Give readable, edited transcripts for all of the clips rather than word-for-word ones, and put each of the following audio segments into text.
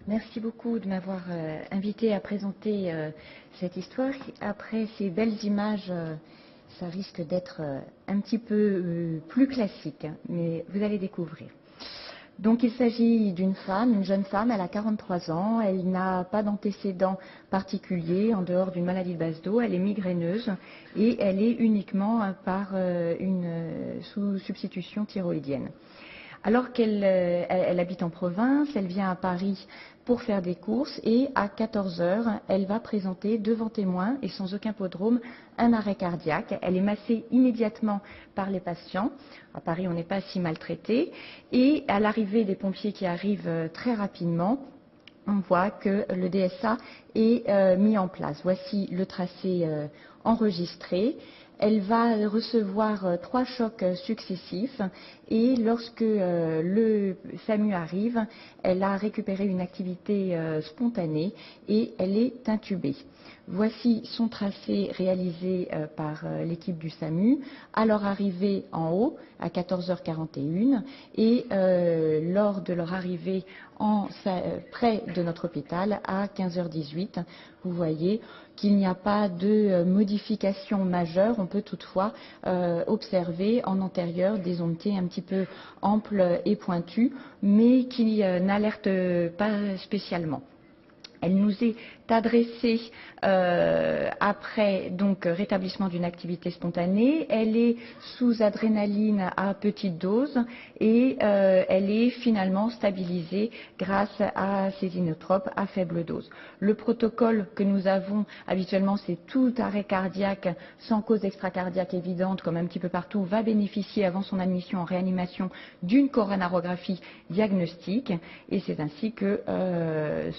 Merci beaucoup de m'avoir invité à présenter cette histoire. Après ces belles images, ça risque d'être un petit peu plus classique, mais vous allez découvrir. Donc il s'agit d'une femme, une jeune femme, elle a 43 ans, elle n'a pas d'antécédents particuliers en dehors d'une maladie de base d'eau, elle est migraineuse et elle est uniquement par une sous-substitution thyroïdienne. Alors qu'elle habite en province, elle vient à Paris pour faire des courses et à 14 heures, elle va présenter devant témoins et sans aucun prodrome un arrêt cardiaque. Elle est massée immédiatement par les patients. À Paris, on n'est pas si maltraité. Et à l'arrivée des pompiers qui arrivent très rapidement, on voit que le DSA est mis en place. Voici le tracé enregistré. Elle va recevoir 3 chocs successifs et lorsque le SAMU arrive, elle a récupéré une activité spontanée et elle est intubée. Voici son tracé réalisé par l'équipe du SAMU à leur arrivée en haut à 14h41 et lors de leur arrivée près de notre hôpital à 15h18. Vous voyez qu'il n'y a pas de modification majeure. On peut toutefois observer en antérieur des ondes T un petit peu amples et pointues, mais qui n'alertent pas spécialement. Elle nous est adressée après donc rétablissement d'une activité spontanée. Elle est sous adrénaline à petite dose et elle est finalement stabilisée grâce à ces inotropes à faible dose. Le protocole que nous avons habituellement, c'est tout arrêt cardiaque sans cause extracardiaque évidente, comme un petit peu partout, va bénéficier avant son admission en réanimation d'une coronarographie diagnostique et c'est ainsi que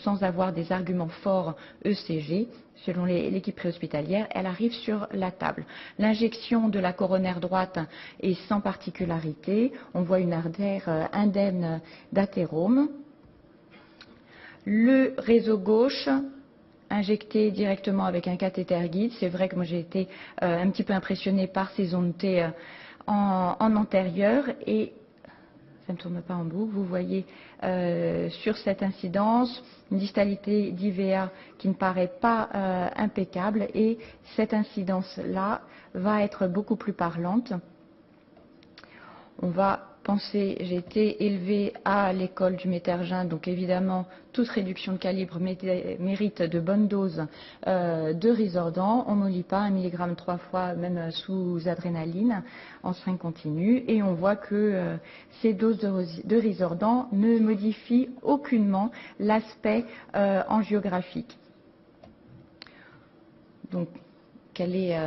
sans avoir des arguments forts ECG, selon l'équipe préhospitalière, elle arrive sur la table. L'injection de la coronaire droite est sans particularité. On voit une artère indemne d'athérome. Le réseau gauche injecté directement avec un cathéter guide. C'est vrai que moi j'ai été un petit peu impressionnée par ces ondes T en antérieur et ça ne tourne pas en boucle. Vous voyez sur cette incidence une distalité d'IVA qui ne paraît pas impeccable et cette incidence-là va être beaucoup plus parlante. On va penser, j'ai été élevée à l'école du Métergin, donc évidemment toute réduction de calibre mérite de bonnes doses de Risordan. On ne lit pas 1 mg 3 fois, même sous adrénaline, en soins continus. Et on voit que ces doses de Risordan ne modifient aucunement l'aspect angiographique. Donc, quelle est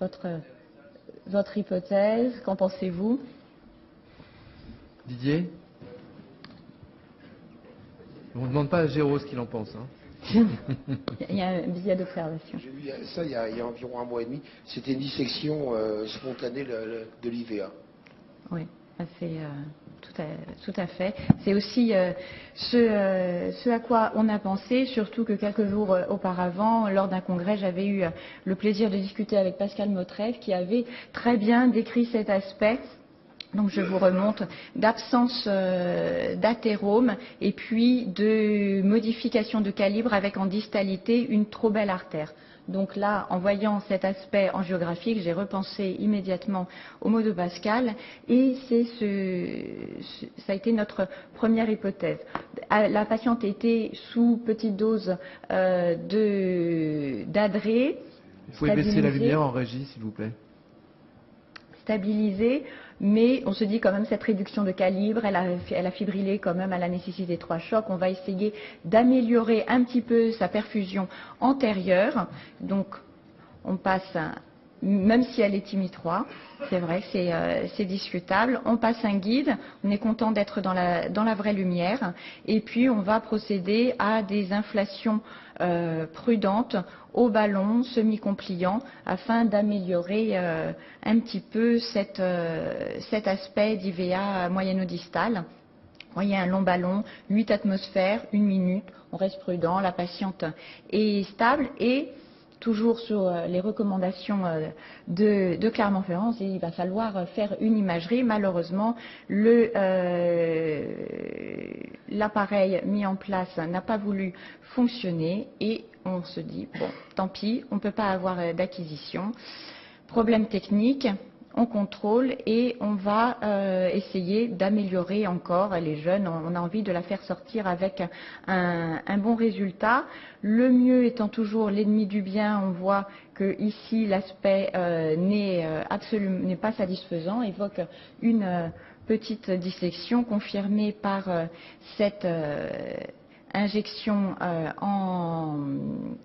votre hypothèse? Qu'en pensez-vous? Didier? On ne demande pas à Géraud ce qu'il en pense. Hein. Il y a un billet d'observation. J'ai vu ça il y a environ 1 mois et demi. C'était une dissection spontanée de l'IVA. Oui, c'est tout à fait. C'est aussi ce à quoi on a pensé, surtout que quelques jours auparavant, lors d'un congrès, j'avais eu le plaisir de discuter avec Pascal Motreff qui avait très bien décrit cet aspect. Donc je vous remonte d'absence d'athérome et puis de modification de calibre avec en distalité une trop belle artère. Donc là, en voyant cet aspect angiographique, j'ai repensé immédiatement au mot de Pascal et ça a été notre première hypothèse. La patiente était sous petite dose d'adré. Vous pouvez baisser la lumière en régie, s'il vous plaît. Stabilisée, mais on se dit quand même cette réduction de calibre, elle a fibrillé quand même, elle a nécessité 3 chocs. On va essayer d'améliorer un petit peu sa perfusion antérieure. Donc on passe, même si elle est TIMI 3, c'est vrai, c'est discutable. On passe un guide, on est content d'être dans la vraie lumière. Et puis on va procéder à des inflations prudentes au ballon semi-compliant afin d'améliorer un petit peu cet aspect d'IVA moyenno-distal. Vous voyez un long ballon, 8 atmosphères, 1 minute, on reste prudent, la patiente est stable et toujours sur les recommandations de Clermont-Ferrand, il va falloir faire une imagerie. Malheureusement, l'appareil mis en place n'a pas voulu fonctionner et on se dit, bon, tant pis, on ne peut pas avoir d'acquisition. Problème technique, on contrôle et on va essayer d'améliorer encore les jeunes. On a envie de la faire sortir avec un bon résultat. Le mieux étant toujours l'ennemi du bien, on voit que ici l'aspect n'est pas satisfaisant, évoque une petite dissection confirmée par cette injection en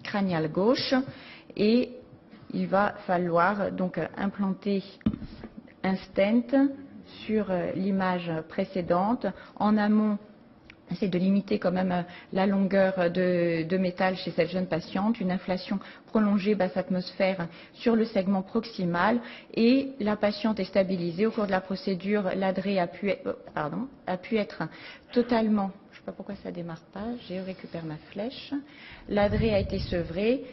crâniale gauche et il va falloir donc implanter un stent sur l'image précédente. En amont, c'est de limiter quand même la longueur de métal chez cette jeune patiente, une inflation prolongée basse atmosphère sur le segment proximal et la patiente est stabilisée. Au cours de la procédure, l'adré a pu être totalement, je ne sais pas pourquoi ça ne démarre pas, je récupère ma flèche, l'adré a été sevré.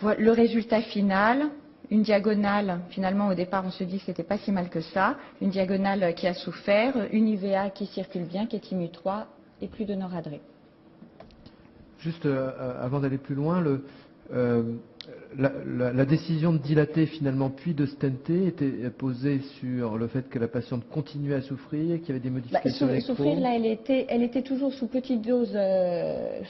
Voilà le résultat final, une diagonale, finalement au départ on se dit que c'était pas si mal que ça, une diagonale qui a souffert, une IVA qui circule bien, qui est TIMU3 et plus de noradré. Juste avant d'aller plus loin, la décision de dilater finalement puis de stenter était posée sur le fait que la patiente continuait à souffrir, qu'il y avait des modifications électro. Souffrir, là, elle était toujours sous petite dose,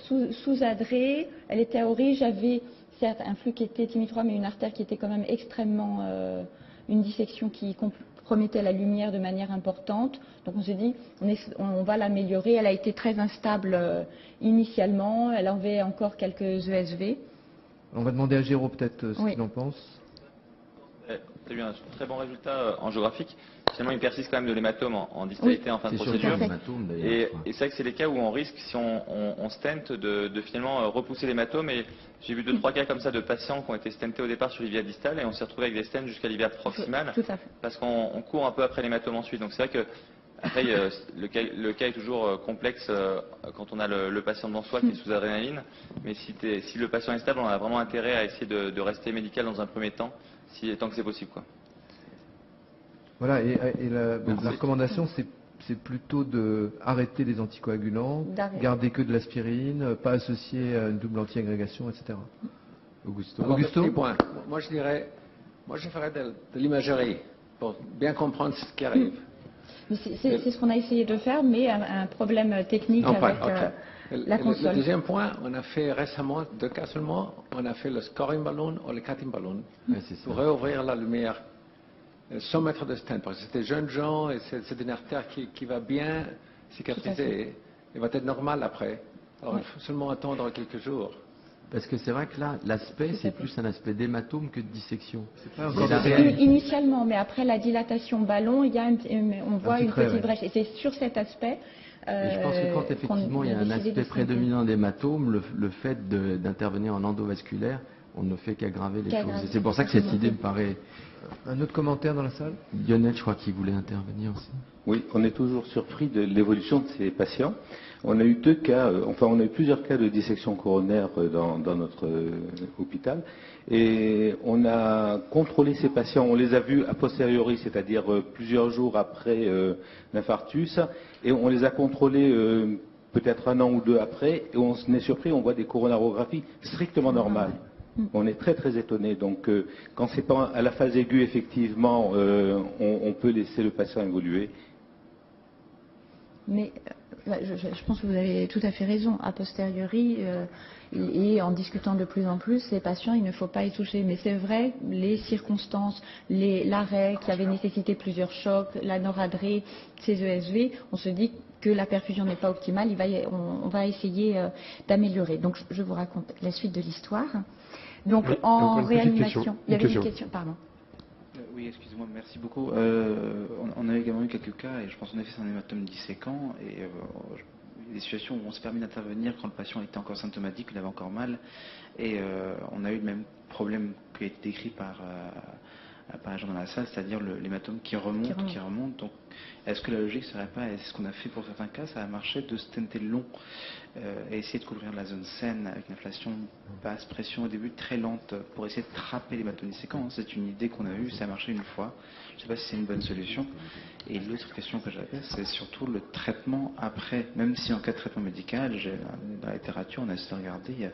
sous adré, elle était à Ori, j'avais certes un flux qui était TIMU3 mais une artère qui était quand même extrêmement, une dissection qui compromettait la lumière de manière importante. Donc on s'est dit, on va l'améliorer. Elle a été très instable initialement, elle avait encore quelques ESV. On va demander à Géraud peut-être ce qu'il en pense. Tu as eu un très bon résultat angiographique. Finalement, il persiste quand même de l'hématome en distalité en fin de procédure. Et c'est vrai que c'est les cas où on risque, si on stent, de finalement repousser l'hématome. Et j'ai vu 2-3 cas comme ça de patients qui ont été stentés au départ sur l'ivia distale et on s'est retrouvé avec des stents jusqu'à l'ivia proximale. Tout à fait. Parce qu'on court un peu après l'hématome ensuite. Donc c'est vrai que après, le cas est toujours complexe quand on a le patient devant soi qui est sous adrénaline. Mais si le patient est stable, on a vraiment intérêt à essayer de rester médical dans un premier temps, tant que c'est possible, quoi. Voilà, et la recommandation, c'est plutôt d'arrêter les anticoagulants, garder que de l'aspirine, pas associer à une double anti-agrégation, etc. Augusto. Moi, je ferais de l'imagerie pour bien comprendre ce qui arrive. C'est ce qu'on a essayé de faire, mais un problème technique avec la console. Le deuxième point, on a fait récemment 2 cas seulement, on a fait le scoring balloon ou le cutting balloon pour réouvrir la lumière. 100 mètres de stent, parce que c'était jeunes gens et c'est une artère qui va bien cicatriser et va être normale après. Alors il faut seulement attendre quelques jours. Parce que c'est vrai que là, l'aspect, c'est plus un aspect d'hématome que de dissection. Initialement, mais après la dilatation ballon, on voit une petite brèche. Et c'est sur cet aspect. Et je pense que quand effectivement il y a un aspect prédominant d'hématome, le fait d'intervenir en endovasculaire, on ne fait qu'aggraver les choses. Et c'est pour ça que cette idée me paraît... Un autre commentaire dans la salle? Lionel, je crois qu'il voulait intervenir aussi. Oui, on est toujours surpris de l'évolution de ces patients. On a eu 2 cas, on a eu plusieurs cas de dissection coronaire dans notre hôpital. Et on a contrôlé ces patients, on les a vus a posteriori, c'est-à-dire plusieurs jours après l'infarctus. Et on les a contrôlés peut-être 1 an ou 2 après. Et on est surpris, on voit des coronarographies strictement normales. On est très très étonné. Donc quand c'est pas à la phase aiguë, effectivement, on peut laisser le patient évoluer. Mais je pense que vous avez tout à fait raison. A posteriori, et en discutant de plus en plus, ces patients, il ne faut pas y toucher. Mais c'est vrai, les circonstances, l'arrêt qui avait nécessité plusieurs chocs, la noradrée, ces ESV, on se dit que la perfusion n'est pas optimale. On va essayer d'améliorer. Donc je vous raconte la suite de l'histoire. Donc en réanimation, il y avait une question, pardon. Oui, excusez-moi, merci beaucoup. On a également eu quelques cas, et je pense en effet c'est un hématome disséquant, et il y a des situations où on s'est permis d'intervenir quand le patient était encore symptomatique, il avait encore mal, et on a eu le même problème qui a été décrit par par les gens dans la salle, c'est-à-dire l'hématome qui remonte. Donc, est-ce que la logique serait pas, et c'est ce qu'on a fait pour certains cas, ça a marché de stenter long et essayer de couvrir la zone saine avec une inflation basse pression au début très lente pour essayer de trapper l'hématome disséquant. C'est une idée qu'on a eue, ça a marché une fois. Je ne sais pas si c'est une bonne solution. Et l'autre question que j'avais, c'est surtout le traitement après. Même si en cas de traitement médical, dans la littérature, on a essayé de regarder, il y a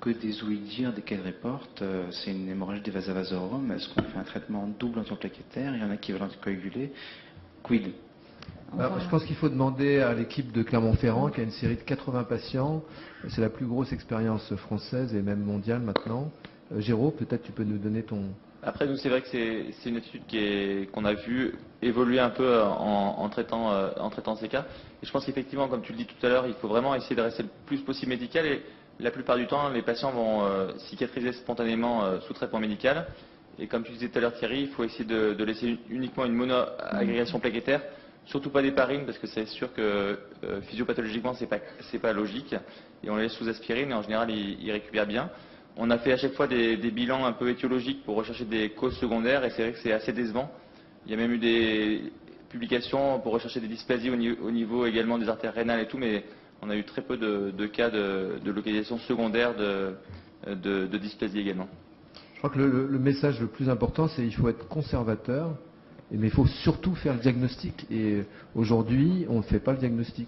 que des ouïdirs, des cas de report, c'est une hémorragie des vasa vasorum. Est-ce qu'on fait un traitement double antiplaquettaire? Il y en a qui veulent anticoaguler. Quid? Je pense qu'il faut demander à l'équipe de Clermont-Ferrand, qui a une série de 80 patients. C'est la plus grosse expérience française et même mondiale maintenant. Géraud, peut-être tu peux nous donner ton... Après, nous, c'est vrai que c'est une étude qu'on a vu évoluer un peu en traitant ces cas. Et je pense qu'effectivement, comme tu le dis tout à l'heure, il faut vraiment essayer de rester le plus possible médical. Et la plupart du temps, les patients vont cicatriser spontanément sous traitement médical. Et comme tu disais tout à l'heure, Thierry, il faut essayer de laisser uniquement une monoagrégation plaquettaire. Surtout pas d'héparine, parce que c'est sûr que physiopathologiquement, c'est pas logique. Et on les laisse sous aspirine, et en général, ils récupèrent bien. On a fait à chaque fois des bilans un peu étiologiques pour rechercher des causes secondaires, et c'est vrai que c'est assez décevant. Il y a même eu des publications pour rechercher des dysplasies au niveau également des artères rénales et tout, mais on a eu très peu de cas de localisation secondaire de dysplasie également. Je crois que le message le plus important, c'est qu'il faut être conservateur, mais il faut surtout faire le diagnostic. Et aujourd'hui, on ne fait pas le diagnostic.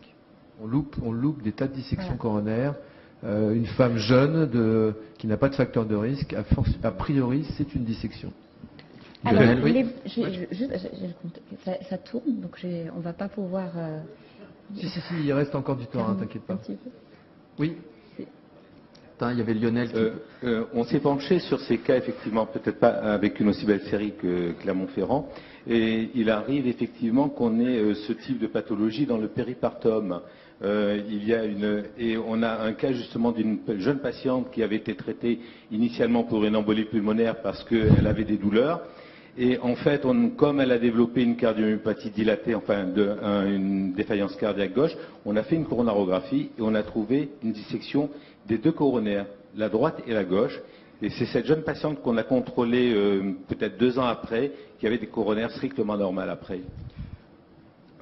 On loupe des tas de dissections coronaires. Une femme jeune qui n'a pas de facteur de risque, a priori, c'est une dissection. Alors, ça tourne, donc on ne va pas pouvoir... Si, il reste encore du temps, t'inquiète pas. Oui. Il y avait Lionel qui... on s'est penché sur ces cas, effectivement, peut-être pas avec une aussi belle série que Clermont-Ferrand, et il arrive effectivement qu'on ait ce type de pathologie dans le péripartum. Et on a un cas justement d'une jeune patiente qui avait été traitée initialement pour une embolie pulmonaire parce qu'elle avait des douleurs. Et en fait, comme elle a développé une cardiomyopathie dilatée, enfin une défaillance cardiaque gauche, on a fait une coronarographie et on a trouvé une dissection des deux coronaires, la droite et la gauche. Et c'est cette jeune patiente qu'on a contrôlée peut-être 2 ans après, qui avait des coronaires strictement normales après.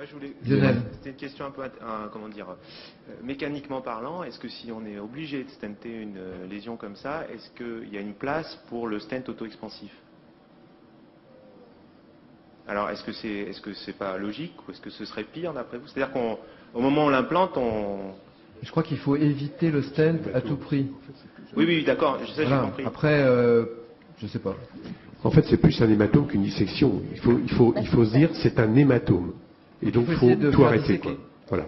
C'était une question un peu, mécaniquement parlant. Est-ce que si on est obligé de stenter une lésion comme ça, est-ce qu'il y a une place pour le stent auto-expansif? Alors, est-ce que c'est pas logique ou est-ce que ce serait pire d'après vous? C'est-à-dire qu'au moment où on l'implante, Je crois qu'il faut éviter le stent à tout prix. Oui, d'accord, j'ai compris. Après, je sais pas. En fait, c'est plus un hématome qu'une dissection. Il faut se dire, c'est un hématome. Et donc, il faut tout arrêter, quoi. Voilà.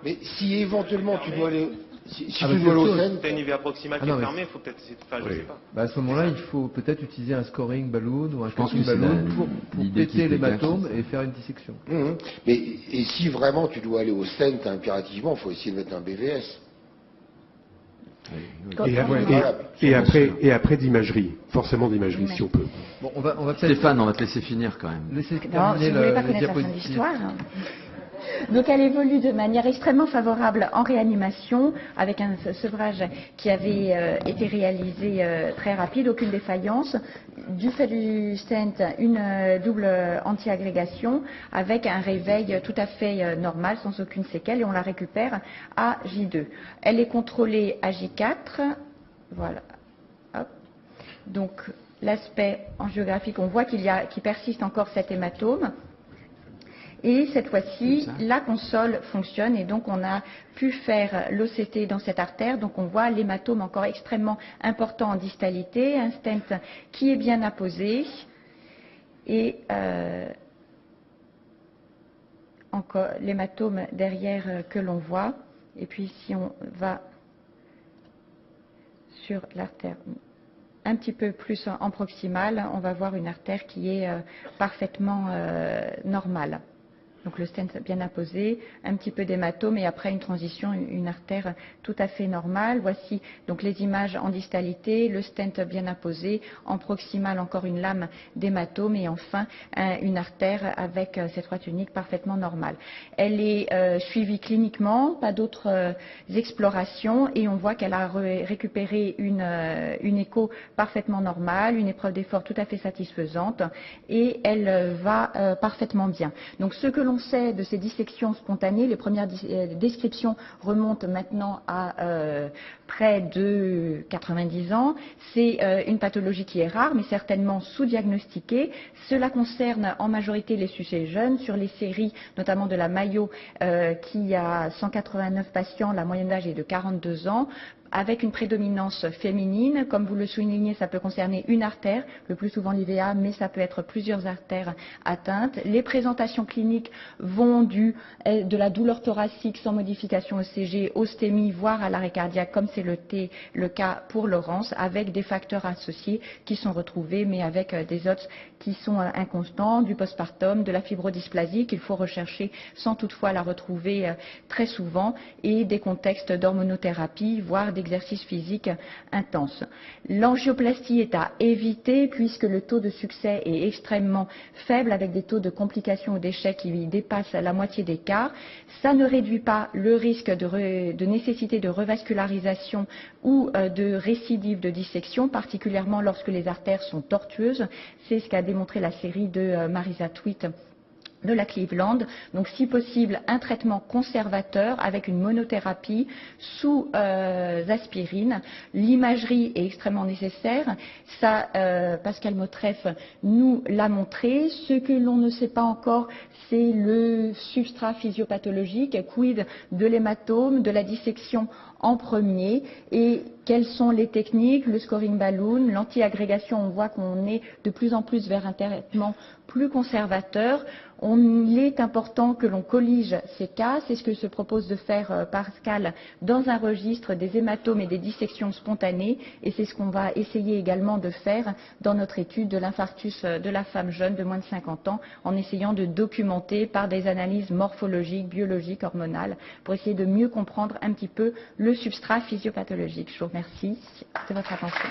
Mais si éventuellement tu dois aller... Si tu dois aller au stent... T'as une IVA proximale qui est fermée, il faut peut-être essayer de faire, je sais pas. À ce moment-là, il faut peut-être utiliser un scoring balloon ou un coaching balloon pour péter l'hématome et faire une dissection. Et si vraiment tu dois aller au stent impérativement, il faut essayer de mettre un BVS. Et après d'imagerie, forcément d'imagerie, si on peut. Bon, on va Stéphane, on va te laisser finir quand même. Non, si vous ne voulez pas connaître la fin de l'histoire. Donc elle évolue de manière extrêmement favorable en réanimation, avec un sevrage qui avait été réalisé très rapide, aucune défaillance. Du fait du stent, une double anti-agrégation avec un réveil tout à fait normal, sans aucune séquelle, et on la récupère à J2. Elle est contrôlée à J4. Voilà. Hop. Donc l'aspect angiographique, on voit qu'il persiste encore cet hématome. Et cette fois-ci, la console fonctionne et donc on a pu faire l'OCT dans cette artère. Donc on voit l'hématome encore extrêmement important en distalité, un stent qui est bien apposé et encore l'hématome derrière que l'on voit. Et puis si on va sur l'artère un petit peu plus en proximal, on va voir une artère qui est parfaitement normale. Donc le stent bien apposé, un petit peu d'hématome et après une transition, une artère tout à fait normale. Voici donc les images en distalité, le stent bien apposé, en proximal encore une lame d'hématome et enfin une artère avec cette droite unique parfaitement normale. Elle est suivie cliniquement, pas d'autres explorations et on voit qu'elle a récupéré une écho parfaitement normale, une épreuve d'effort tout à fait satisfaisante et elle va parfaitement bien. Donc ce que l'on sait de ces dissections spontanées, les premières descriptions remontent maintenant à près de 90 ans. C'est une pathologie qui est rare, mais certainement sous-diagnostiquée. Cela concerne en majorité les sujets jeunes. Sur les séries, notamment de la Mayo, qui a 189 patients, la moyenne d'âge est de 42 ans. Avec une prédominance féminine. Comme vous le soulignez, ça peut concerner une artère, le plus souvent l'IVA, mais ça peut être plusieurs artères atteintes. Les présentations cliniques vont de la douleur thoracique sans modification ECG, ostémie, voire à l'arrêt cardiaque, comme c'est le cas pour Laurence, avec des facteurs associés qui sont retrouvés, mais avec des odds qui sont inconstants, du postpartum, de la fibrodysplasie qu'il faut rechercher sans toutefois la retrouver très souvent, et des contextes d'hormonothérapie, voire d'exercice physique intense. L'angioplastie est à éviter puisque le taux de succès est extrêmement faible avec des taux de complications ou d'échecs qui dépassent la moitié des cas. Ça ne réduit pas le risque de nécessité de revascularisation ou de récidive de dissection, particulièrement lorsque les artères sont tortueuses. C'est ce qu'a démontré la série de Marisa Twitt de la Cleveland. Donc si possible un traitement conservateur avec une monothérapie sous aspirine. L'imagerie est extrêmement nécessaire. Ça, Pascal Motreff nous l'a montré. Ce que l'on ne sait pas encore, c'est le substrat physiopathologique, quid de l'hématome, de la dissection en premier et quelles sont les techniques, le scoring balloon, l'anti-agrégation. On voit qu'on est de plus en plus vers un traitement plus conservateur. Il est important que l'on collige ces cas, c'est ce que se propose de faire Pascal dans un registre des hématomes et des dissections spontanées et c'est ce qu'on va essayer également de faire dans notre étude de l'infarctus de la femme jeune de moins de 50 ans en essayant de documenter par des analyses morphologiques, biologiques, hormonales pour essayer de mieux comprendre un petit peu le substrat physiopathologique. Je vous remercie de votre attention.